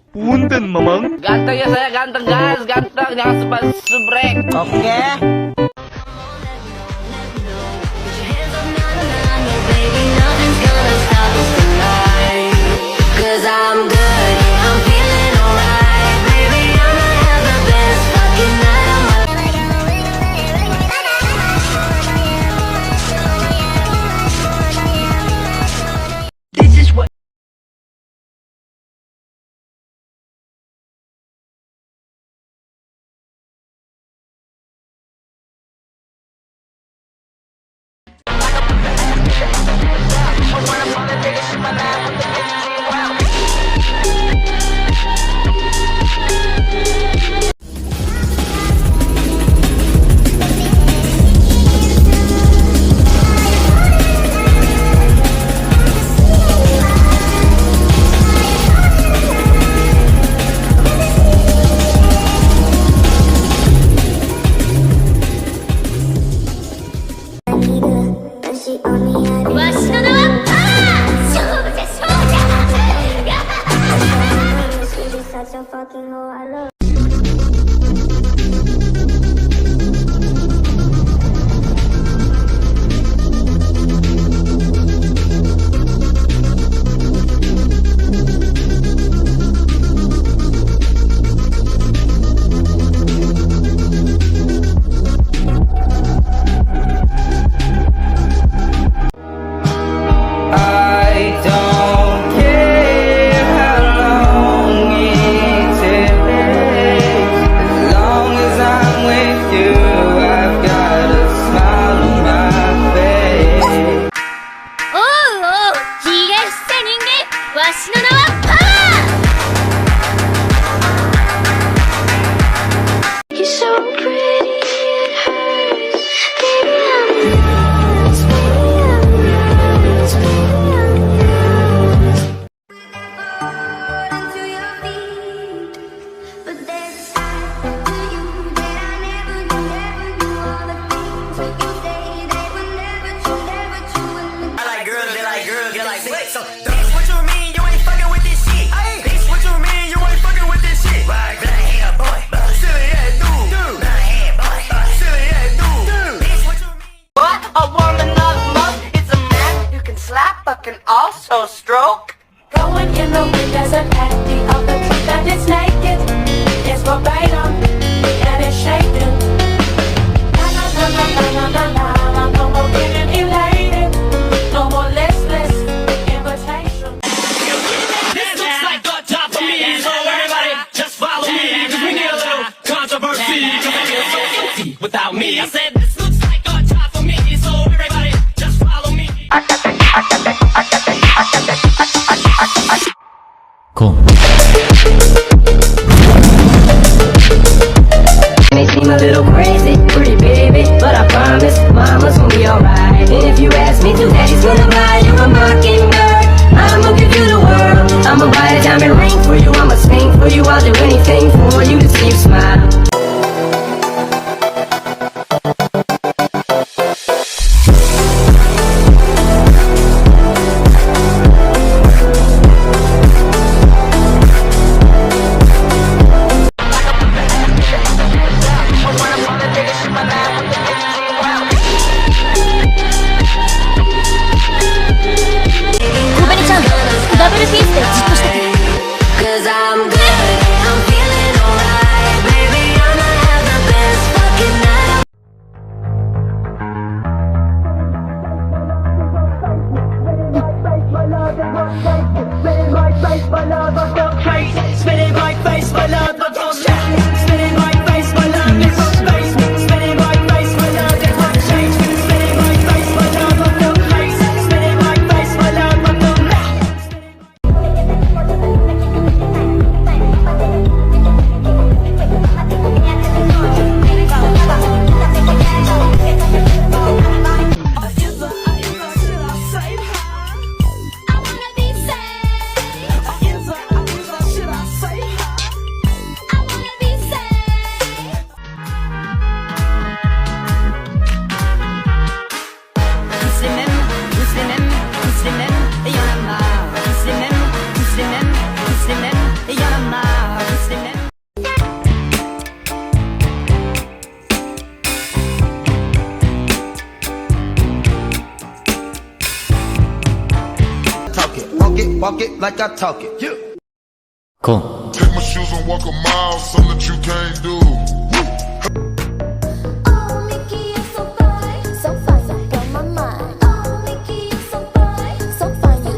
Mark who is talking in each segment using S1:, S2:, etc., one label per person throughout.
S1: Punten, Mamang.
S2: Ganteng ya saya, ganteng guys, ganteng, jangan subrek.
S3: Oke.
S2: Also stroke.
S4: Going in the wind as a patty of the truck that is naked. It's verbatim and it's shaking. Na na na na na na na na. No more getting elated. No more listless invitation.
S5: This looks like a job for me, so everybody just follow me. Cause we need a little controversy. Cause I feel so empty without me. I said this looks like a job for me, so everybody just follow me.
S6: Cool.
S7: May seem a little crazy, pretty baby, but I promise mama's gonna be alright. And if you ask me to, daddy's gonna buy you a mockingbird. I'ma give you the world, I'ma buy a diamond ring for you, I'ma sing for you, I'll do anything for you to see you smile.
S1: walk it like I talk it. Yeah.
S3: コン
S6: Take my shoes and walk a mile, something that you can't do.
S8: Oh, Mickey, you're so fine, so fine, you blow my mind. Oh, Mickey, you're so fine, so fine, you.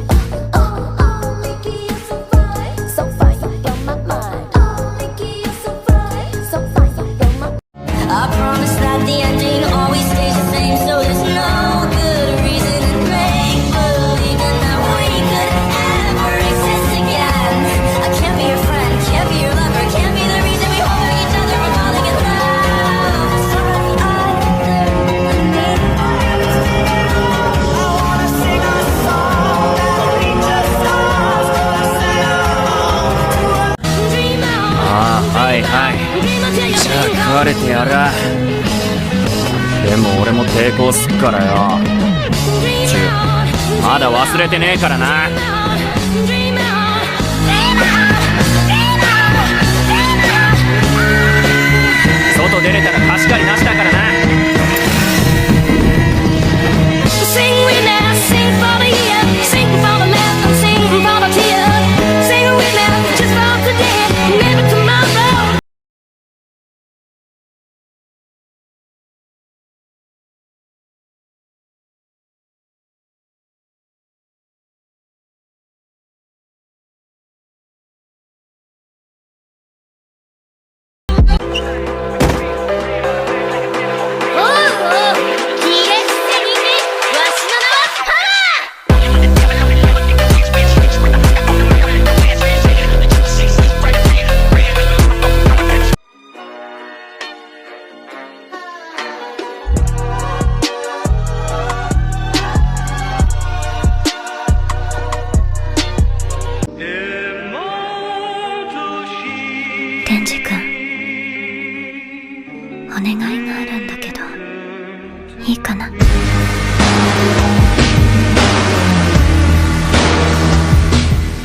S8: Oh, Mickey, you're so fine, so fine, you blow my mind. Oh, Mickey, you're so fine, so fine, you blow my.
S7: I promise that the ending always stays the same, so there's no good reason to make believing that we could ever exist again. I can't be your friend, can't be your lover, can't be the reason we hold each other from falling in love. So I learned the need. I wanna sing a song that'll reach the stars. Sing along to a dream on.
S3: ああはいはいじゃあ食われてやらでも俺も抵抗すっからよまだ忘れてねえからな外出れたら貸し借りなしだからな
S7: Sing with me, sing for the year, sing for the laughter, sing for the tears. Sing with me, just for today, maybe tomorrow. ケンジ君、お願いがあるんだけど、いいかな？